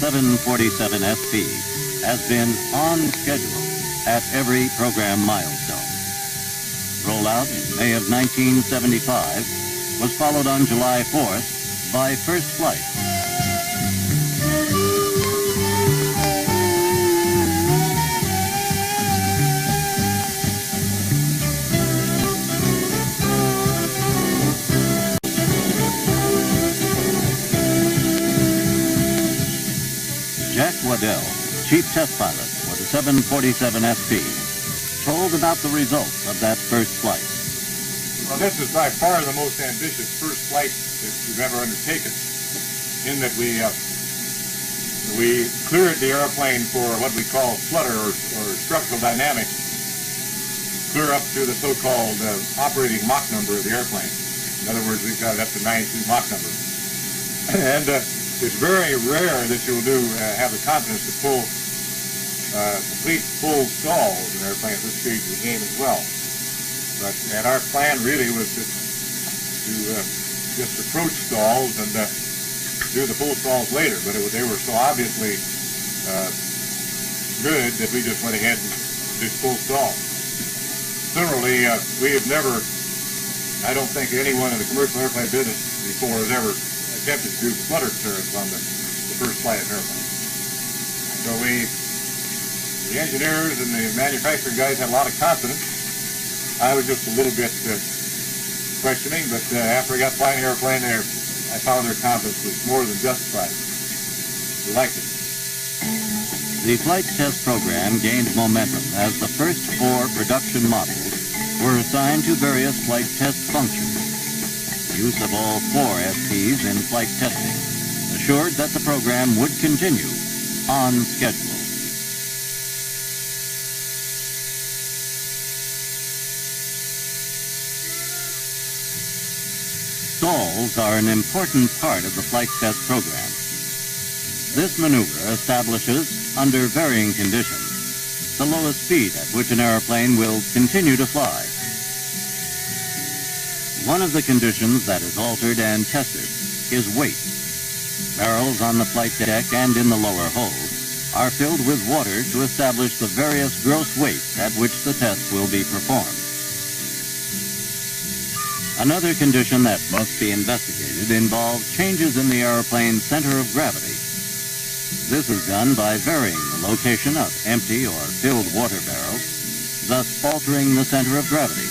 747 SP has been on schedule at every program milestone. Rollout in May of 1975 was followed on July 4th by first flight. Jack Waddell, chief test pilot for the 747 SP, told about the results of that first flight. Well, this is by far the most ambitious first flight that we've ever undertaken, in that we cleared the airplane for what we call flutter or structural dynamics, clear up to the so-called operating Mach number of the airplane. In other words, we've got it up to 92 Mach number. And it's very rare that you'll have the confidence to pull complete full stalls in an airplane at this stage of the game as well. And our plan really was to just approach stalls and do the full stalls later, but they were so obviously good that we just went ahead and did full stalls. Similarly, we have never, I don't think anyone in the commercial airplane business before has ever attempted to do flutter clearance on the first flight of an airplane. So the engineers and the manufacturing guys had a lot of confidence. I was just a little bit questioning, but after I got flying the airplane there, I found their confidence was more than justified. We liked it. The flight test program gained momentum as the first 4 production models were assigned to various flight test functions. Use of all 4 SPs in flight testing assured that the program would continue on schedule. Stalls are an important part of the flight test program. This maneuver establishes, under varying conditions, the lowest speed at which an airplane will continue to fly. One of the conditions that is altered and tested is weight. Barrels on the flight deck and in the lower hold are filled with water to establish the various gross weights at which the test will be performed. Another condition that must be investigated involves changes in the airplane's center of gravity. This is done by varying the location of empty or filled water barrels, thus altering the center of gravity.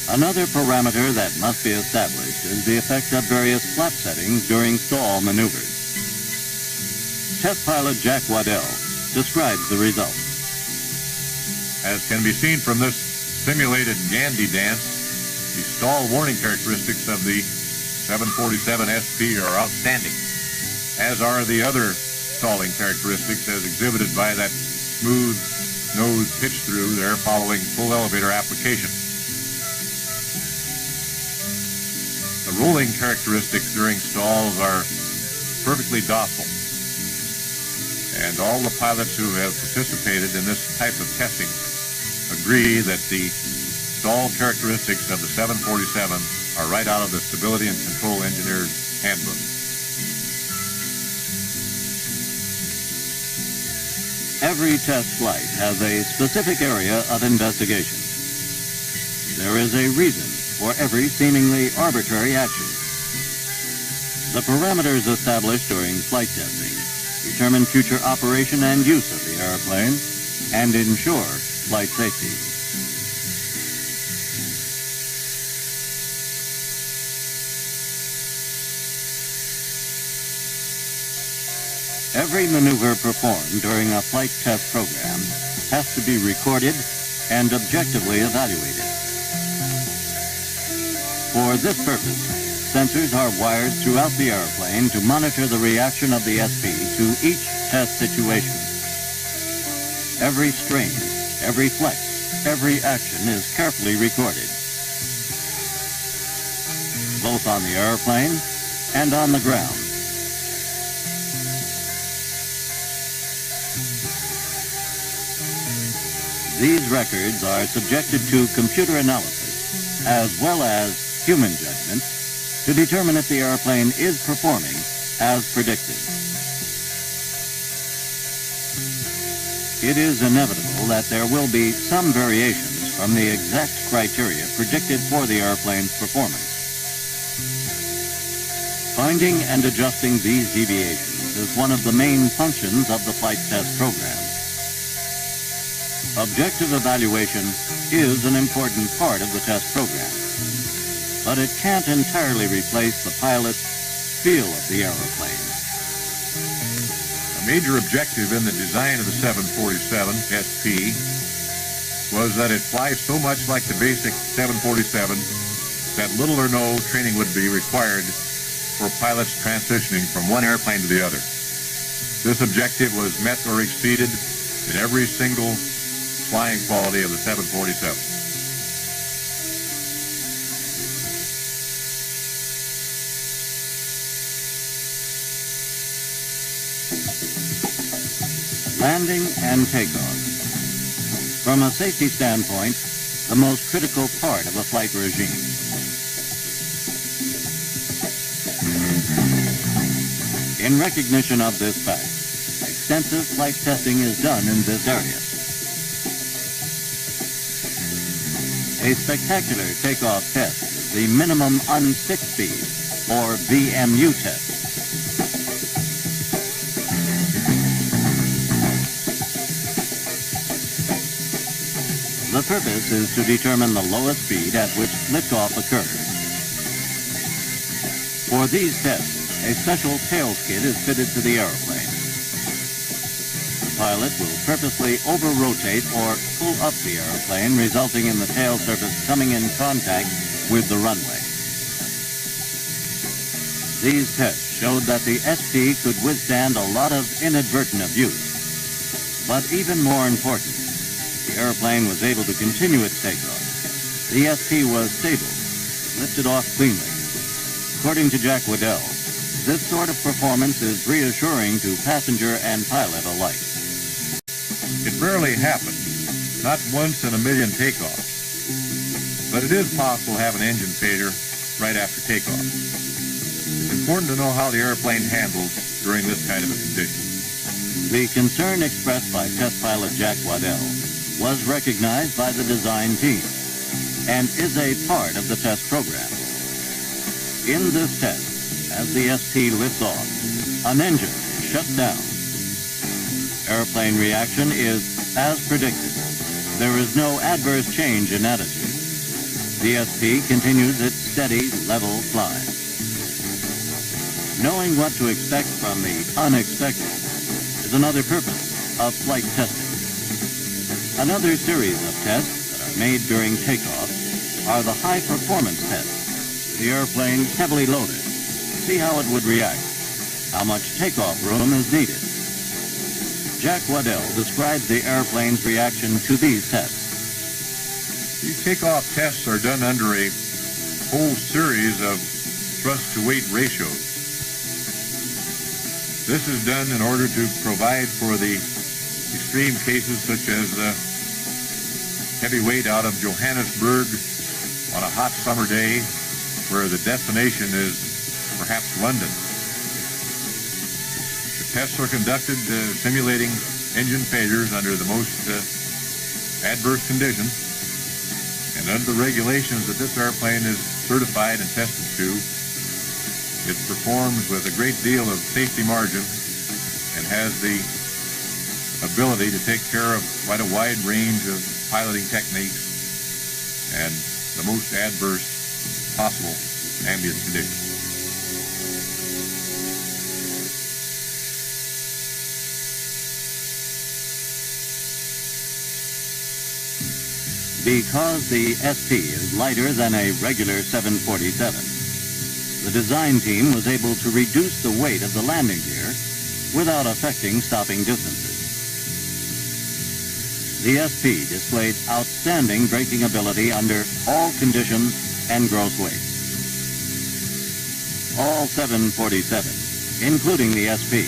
Another parameter that must be established is the effect of various flap settings during stall maneuvers. Test pilot Jack Waddell describes the results. As can be seen from this simulated Gandy dance, the stall warning characteristics of the 747 SP are outstanding, as are the other stalling characteristics as exhibited by that smooth nose pitch through there following full elevator application. The rolling characteristics during stalls are perfectly docile, and all the pilots who have participated in this type of testing agree that the stall characteristics of the 747 are right out of the Stability and Control Engineer's Handbook. Every test flight has a specific area of investigation. There is a reason for every seemingly arbitrary action. The parameters established during flight testing determine future operation and use of the airplane and ensure flight safety. Every maneuver performed during a flight test program has to be recorded and objectively evaluated. For this purpose, sensors are wired throughout the airplane to monitor the reaction of the SP to each test situation. Every strain, every flex, every action is carefully recorded, both on the airplane and on the ground. These records are subjected to computer analysis as well as human judgment to determine if the airplane is performing as predicted. it is inevitable that there will be some variations from the exact criteria predicted for the airplane's performance. Finding and adjusting these deviations is one of the main functions of the flight test program. Objective evaluation is an important part of the test program, but it can't entirely replace the pilot's feel of the aeroplane. A major objective in the design of the 747 SP was that it flies so much like the basic 747 that little or no training would be required for pilots transitioning from one airplane to the other. This objective was met or exceeded in every single flying quality of the 747. Landing and takeoff. From a safety standpoint, the most critical part of a flight regime. In recognition of this fact, extensive flight testing is done in this area. A spectacular takeoff test is the minimum unstick speed, or VMU test. The purpose is to determine the lowest speed at which liftoff occurs. For these tests, a special tail skid is fitted to the airplane. The pilot will purposely over-rotate or pull up the airplane, resulting in the tail surface coming in contact with the runway. These tests showed that the SP could withstand a lot of inadvertent abuse. But even more important, the airplane was able to continue its takeoff. The SP was stable, lifted off cleanly. According to Jack Waddell, this sort of performance is reassuring to passenger and pilot alike. It rarely happens, not once in a million takeoffs, but it is possible to have an engine failure right after takeoff. It's important to know how the airplane handles during this kind of a condition. The concern expressed by test pilot Jack Waddell was recognized by the design team and is a part of the test program. In this test, as the SP lifts off, an engine is shut down. Airplane reaction is as predicted. There is no adverse change in attitude. The SP continues its steady, level climb. Knowing what to expect from the unexpected is another purpose of flight testing. Another series of tests that are made during takeoff are the high-performance tests. The airplane heavily loaded. See how it would react, how much takeoff room is needed. Jack Waddell describes the airplane's reaction to these tests. These takeoff tests are done under a whole series of thrust-to-weight ratios. This is done in order to provide for the extreme cases such as heavy weight out of Johannesburg on a hot summer day where the destination is perhaps London. The tests are conducted simulating engine failures under the most adverse conditions, and under the regulations that this airplane is certified and tested to, it performs with a great deal of safety margin and has the ability to take care of quite a wide range of piloting techniques and the most adverse possible ambient conditions. Because the SP is lighter than a regular 747, the design team was able to reduce the weight of the landing gear without affecting stopping distances. The SP displayed outstanding braking ability under all conditions and gross weights. All 747s, including the SP,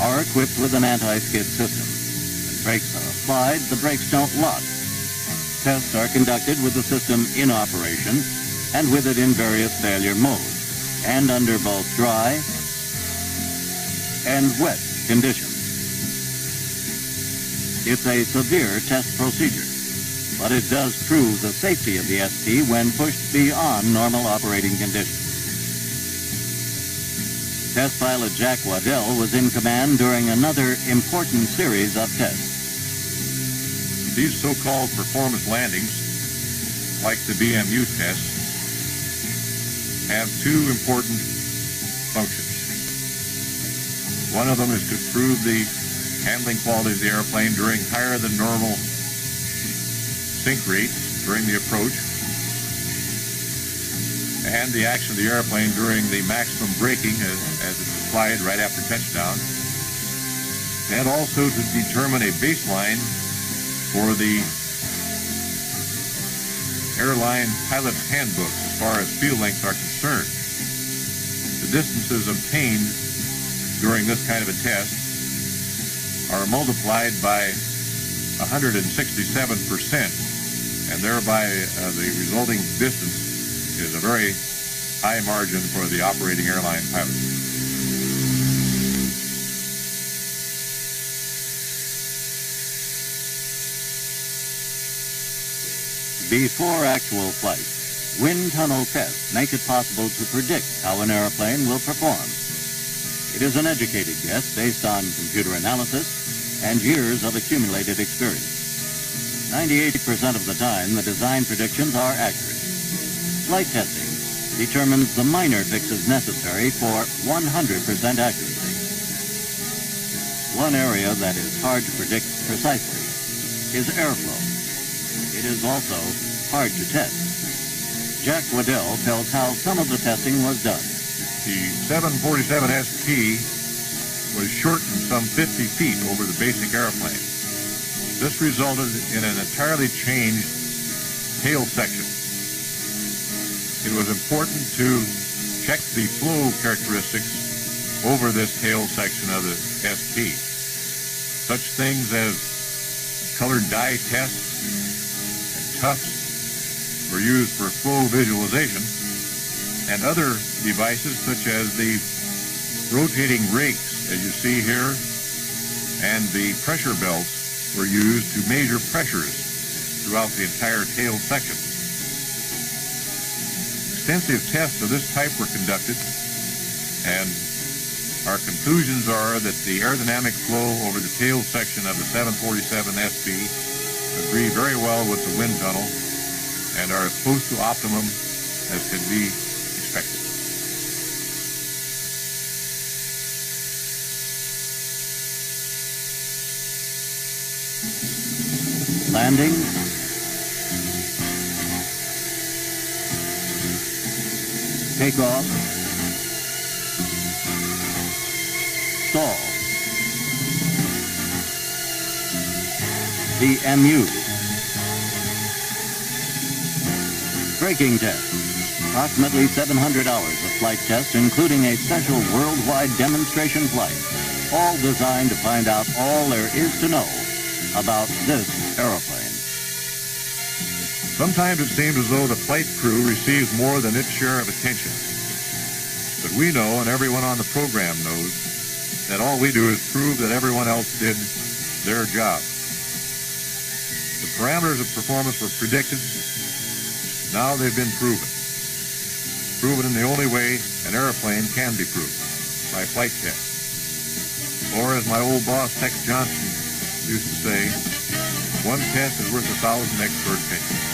are equipped with an anti-skid system. When brakes are applied, the brakes don't lock. Tests are conducted with the system in operation and with it in various failure modes and under both dry and wet conditions. It's a severe test procedure, but it does prove the safety of the SP when pushed beyond normal operating conditions. Test pilot Jack Waddell was in command during another important series of tests. These so-called performance landings, like the BMU tests, have two important functions. One of them is to prove the handling quality of the airplane during higher than normal sink rates during the approach, and the action of the airplane during the maximum braking as it's applied right after touchdown, and also to determine a baseline for the airline pilot's handbook as far as field lengths are concerned. The distances obtained during this kind of a test are multiplied by 167%, and thereby the resulting distance is a very high margin for the operating airline pilot. Before actual flight, wind tunnel tests make it possible to predict how an airplane will perform. It is an educated guess based on computer analysis and years of accumulated experience. 98% of the time, the design predictions are accurate. Flight testing determines the minor fixes necessary for 100% accuracy. One area that is hard to predict precisely is airflow. It is also hard to test. Jack Waddell tells how some of the testing was done. The 747 SP was shortened some 50 feet over the basic airplane. This resulted in an entirely changed tail section. It was important to check the flow characteristics over this tail section of the SP. Such things as colored dye tests and tufts were used for flow visualization, and other devices such as the rotating rakes, as you see here, and the pressure belts were used to measure pressures throughout the entire tail section. Extensive tests of this type were conducted, and our conclusions are that the aerodynamic flow over the tail section of the 747 SP agree very well with the wind tunnel and are as close to optimum as can be expected. Landing, takeoff, stall, the MU, braking test, approximately 700 hours of flight test, including a special worldwide demonstration flight, all designed to find out all there is to know about this aeroplane. Sometimes it seems as though the flight crew receives more than its share of attention. But we know, and everyone on the program knows, that all we do is prove that everyone else did their job. The parameters of performance were predicted. Now they've been proven. Proven in the only way an airplane can be proven, by flight test. Or as my old boss, Tex Johnson, used to say, one test is worth 1,000 expert opinions.